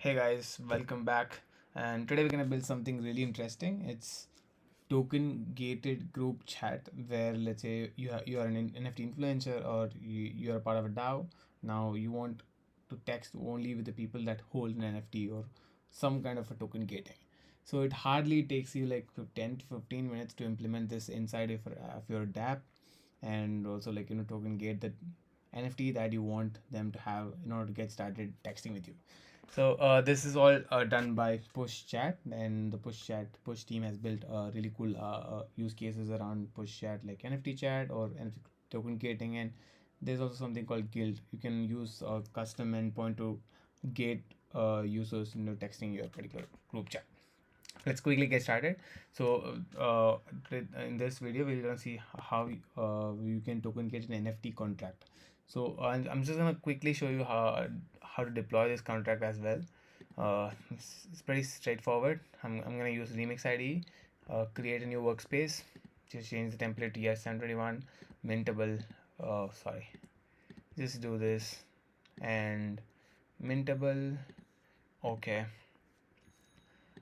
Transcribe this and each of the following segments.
Hey guys, welcome back. And today we're gonna build something really interesting. It's token gated group chat where let's say you are an NFT influencer or you are a part of a DAO. Now you want to text only with the people that hold an NFT or some kind of a token gating. So it hardly takes you like 10 to 15 minutes to implement this inside of your DApp, and also token gate the NFT that you want them to have in order to get started texting with you. So this is all done by Push Chat, and the Push team has built really cool use cases around Push Chat, like NFT chat or NFT token gating, and there's also something called Guild. You can use a custom endpoint to gate users into texting your particular group chat. Let's quickly get started. So in this video we're gonna see how you can token get an NFT contract. So I'm just gonna quickly show you how to deploy this contract as well. It's pretty straightforward. I'm gonna use remix ID, create a new workspace, just change the template to yes721 mintable. Sorry, just do this and mintable. Okay,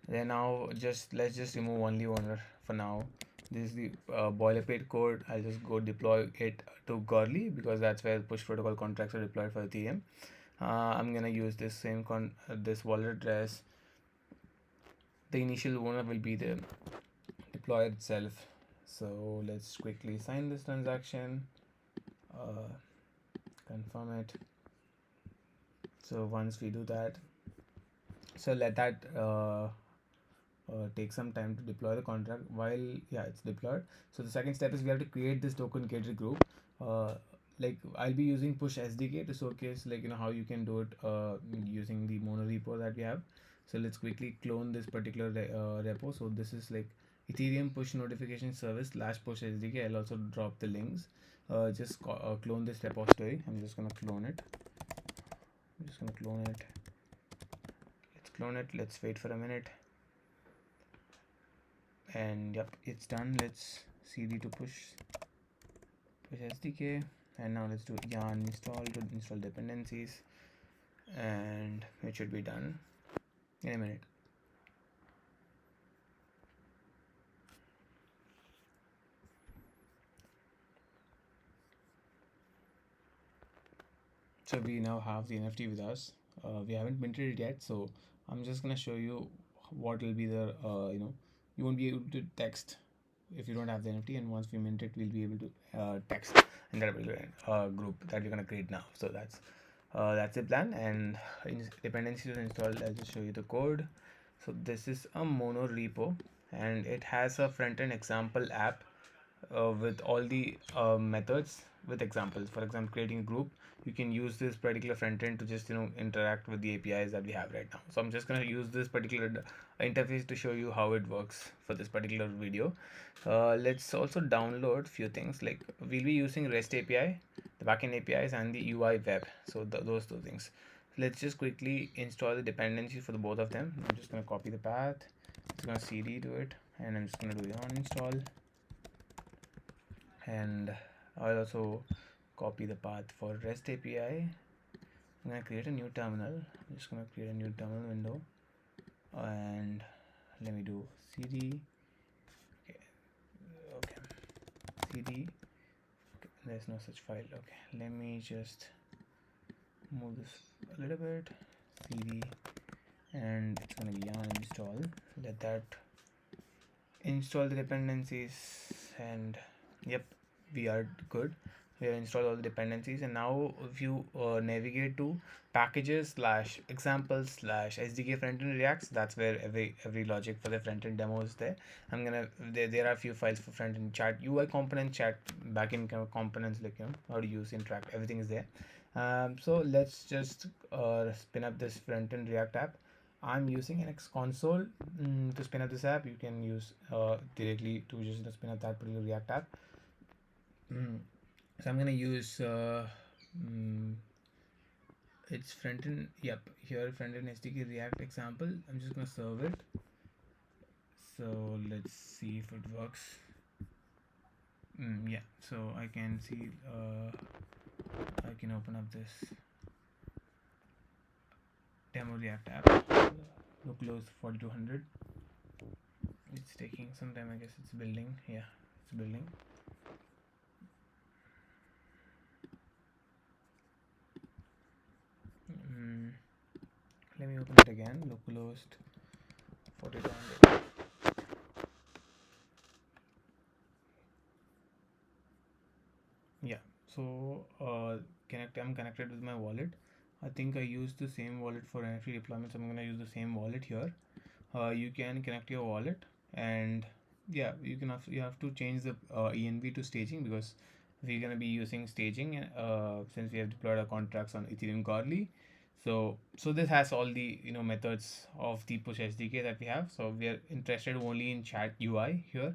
then now let's just remove only owner for now. This is the boilerplate code. I'll just go deploy it to Gorley because that's where push protocol contracts are deployed for Ethereum. I'm gonna use this same this wallet address. The initial owner will be the deployer itself. So let's quickly sign this transaction, uh, confirm it. So once we do that, so let that take some time to deploy the contract. While it's deployed, so the second step is we have to create this token gated group. uh, like I'll be using push SDK to showcase how you can do it using the mono repo that we have. So let's quickly clone this particular repo. So this is like Ethereum push notification service / push SDK. I'll also drop the links. Just clone this repository. I'm just gonna clone it. Let's clone it. Let's wait for a minute. And yep, it's done. Let's cd to push SDK, and now let's do yarn install to install dependencies, and it should be done in a minute. So we now have the NFT with us. We haven't minted it yet, so I'm just gonna show you what will be the you won't be able to text if you don't have the NFT, and once we mint it, we'll be able to text in that particular group that we're gonna create now. So that's the plan. And dependencies are installed. I'll just show you the code. So this is a mono repo, and it has a front-end example app with all the methods with examples. For example, creating a group, you can use this particular front end to just interact with the APIs that we have right now. So I'm just going to use this particular interface to show you how it works for this particular video. Let's also download few things, like we'll be using REST API, the backend APIs, and the UI web. So those two things. Let's just quickly install the dependencies for the both of them. I'm just going to copy the path. It's going to cd to it, and I'm just going to do yarn install. And I'll also copy the path for REST API. I'm gonna create a new terminal. I'm just gonna create a new terminal window, and let me do cd. Okay, cd. Okay, there's no such file. Okay, let me just move this a little bit. Cd, and it's gonna be yarn install. Let that install the dependencies, and yep, we are good. We have installed all the dependencies, and now if you navigate to packages / examples / SDK frontend reacts, that's where every logic for the frontend demo is there. There are a few files for frontend chat, UI component, chat backend components, like how to use, interact, everything is there. So let's just spin up this frontend React app. I'm using an X console to spin up this app. You can use directly to just spin up that particular React app. So I'm gonna use it's frontend. Yep, here frontend SDK React example. I'm just gonna serve it. So let's see if it works. Yeah, so I can see I can open up this demo React app. Look close 4200. It's taking some time, I guess. It's building. Yeah, it's building. Let me open it again. Look closed 4200. Yeah, so I'm connected with my wallet. I think I used the same wallet for NFT deployments. I'm gonna use the same wallet here. You can connect your wallet, and yeah, you have to change the ENB to staging, because we're gonna be using staging since we have deployed our contracts on Ethereum Godly. So this has all the methods of the push SDK that we have. So we are interested only in chat UI here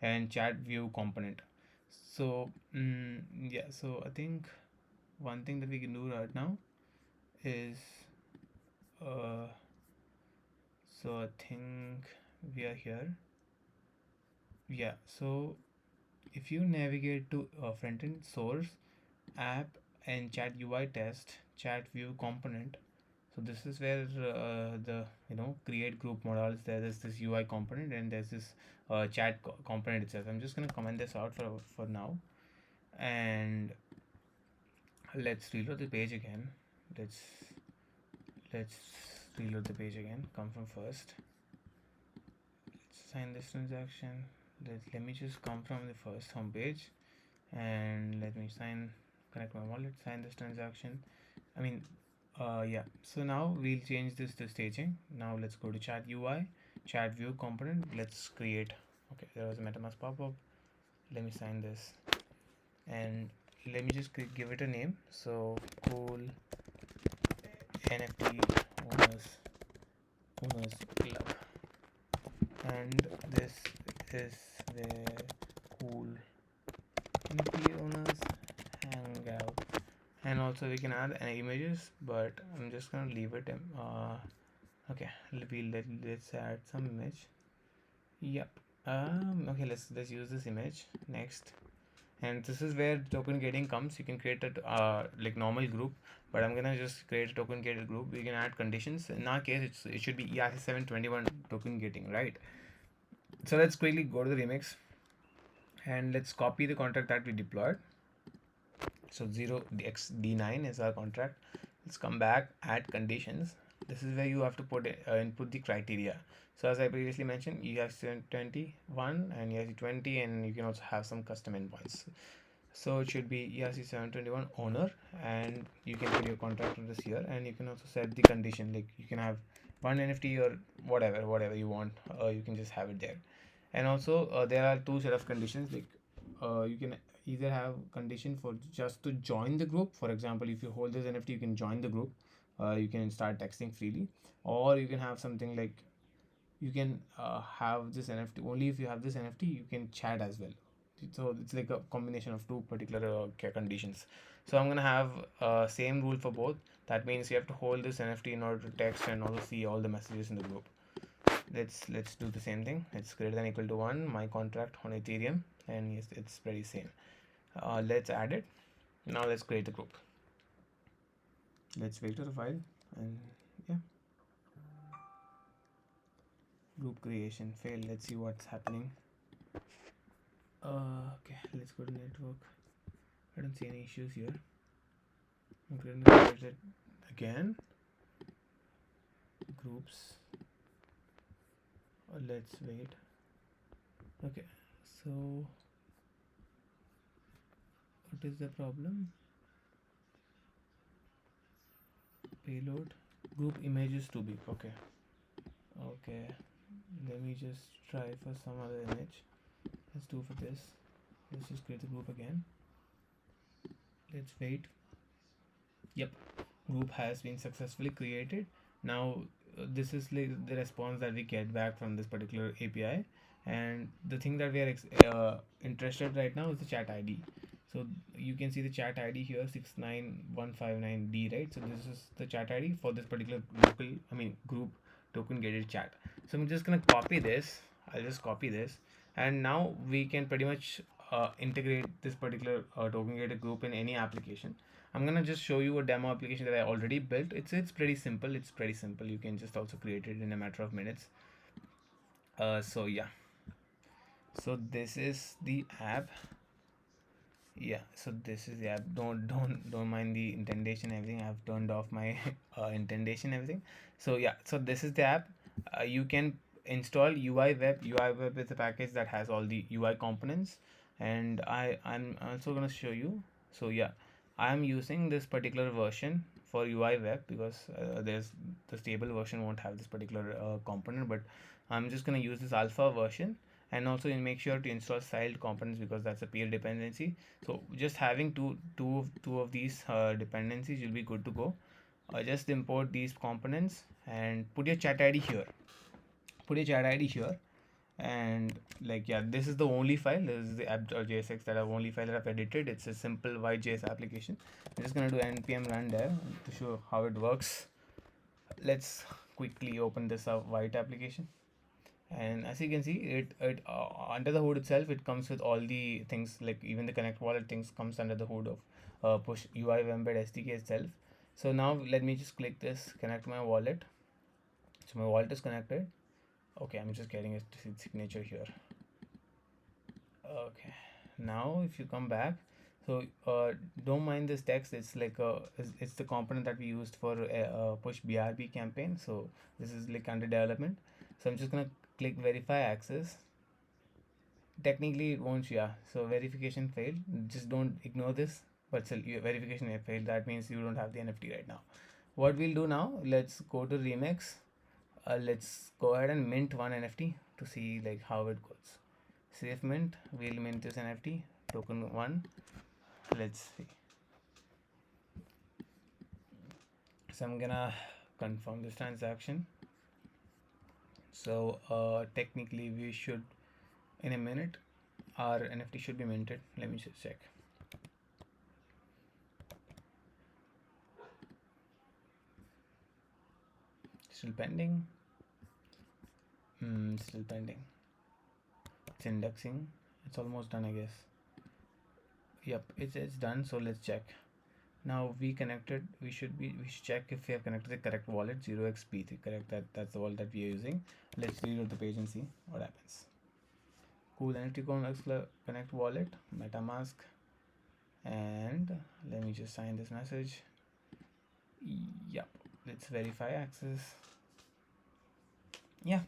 and chat view component. So yeah, so I think one thing that we can do right now is uh, so I think we are here. Yeah, so if you navigate to front-end source app and chat UI test chat view component, so this is where the create group model is there. There's this UI component and there's this chat component itself. I'm just gonna comment this out for now, and let's reload the page again. Let's reload the page again. Come from first. Let's sign this transaction. Let me just come from the first home page, and let me connect my wallet, sign this transaction. I mean, yeah. So now we'll change this to staging. Now let's go to chat UI, chat view component. Let's create. Okay, there was a MetaMask pop-up. Let me sign this, and let me just give it a name. So cool NFT owners club, and this is where cool NFT owners hang out. And also we can add any images, but I'm just gonna leave it. Okay, let's add some image. Yep. Okay, let's use this image next. And this is where token gating comes. You can create a like normal group, but I'm gonna just create a token gated group. We can add conditions. In our case, it should be ERC721 token gating, right? So let's quickly go to the remix, and let's copy the contract that we deployed. So 0xd9 is our contract. Let's come back, add conditions. This is where you have to input the criteria. So as I previously mentioned, you have 721 and ERC20, and you can also have some custom endpoints. So it should be ERC721 owner, and you can put your contract address here, and you can also set the condition, like you can have one NFT or whatever you want. You can just have it there. And also there are two set of conditions, like you can either have condition for just to join the group. For example, if you hold this NFT, you can join the group. You can start texting freely, or you can have something like you can have this NFT only if you have this NFT. You can chat as well. So it's like a combination of two particular conditions. So I'm gonna have same rule for both. That means you have to hold this NFT in order to text and also see all the messages in the group. Let's do the same thing. It's greater than equal to 1 my contract on Ethereum, and yes, it's very same. Let's add it. Now let's create the group. Let's wait for the file, and yeah, group creation failed. Let's see what's happening. Okay, let's go to network. I don't see any issues here. I'm going to create it again. Groups. Let's wait. Okay, so what is the problem? Payload group images to be okay. Let me just try for some other image. Let's do for this. Let's just create the group again. Let's wait. Yep, group has been successfully created. Now this is like the response that we get back from this particular API, and the thing that we are interested right now is the chat ID. So you can see the chat ID here, 69159D, right? So this is the chat ID for this particular group token gated chat. So I'm just gonna copy this. I'll just copy this, and now we can pretty much integrate this particular token gated group in any application. I'm gonna just show you a demo application that I already built. It's pretty simple. It's pretty simple. You can just also create it in a matter of minutes. So yeah. So this is the app. Yeah, so this is the app. Don't mind the indentation, everything. I've turned off my indentation, everything. So yeah, so this is the app. You can install UI web. UI web is a package that has all the UI components, and I'm also gonna show you. So yeah, I'm using this particular version for UI web because there's the stable version won't have this particular component, but I'm just gonna use this alpha version. And also you make sure to install styled components because that's a peer dependency. So just having two of these dependencies, you'll be good to go. Just import these components and put your chat id here. Put your chat id here, and like, yeah, this is the only file. This is the app.jsx that I've only file that I've edited. It's a simple white.js application. I'm just gonna do npm run there to show how it works. Let's quickly open this up white application. And as you can see, it under the hood itself, it comes with all the things, like even the connect wallet things comes under the hood of push UI embed SDK itself. So now let me just click this connect my wallet. So my wallet is connected. Okay, I'm just getting a signature here. Okay, now if you come back, so don't mind this text. It's like it's the component that we used for push BRB campaign. So this is like under development. So I'm just gonna click verify access. Technically it won't, yeah, so verification failed. Just don't ignore this, but still your verification failed. That means you don't have the NFT right now. What we'll do now, let's go to remix. Let's go ahead and mint one NFT to see like how it goes. Safe mint, we'll mint this NFT token 1. Let's see. So I'm gonna confirm this transaction. So technically we should, in a minute, our NFT should be minted. Let me just check. Still pending. Still pending. It's indexing. It's almost done, I guess. Yep, it's done. So let's check. Now we connected. We should check if we have connected the correct wallet. 0xp3 correct. That's the wallet that we are using. Let's reload the page and see what happens. Cool. NFT connect wallet, MetaMask, and let me just sign this message. Yep. Let's verify access. Yeah,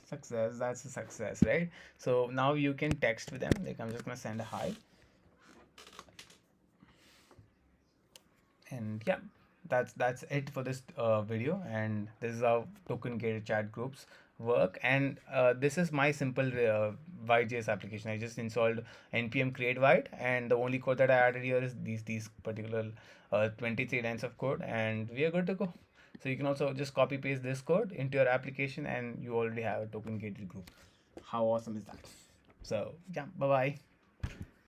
success. That's a success, right? So now you can text with them. Like, I'm just gonna send a hi, and yeah, that's it for this video. And this is how token gated chat groups work. And this is my simple white.js application. I just installed npm create white, and the only code that I added here is these particular 23 lines of code, and we are good to go. So you can also just copy paste this code into your application, and you already have a token gated group. How awesome is that? So yeah, bye bye.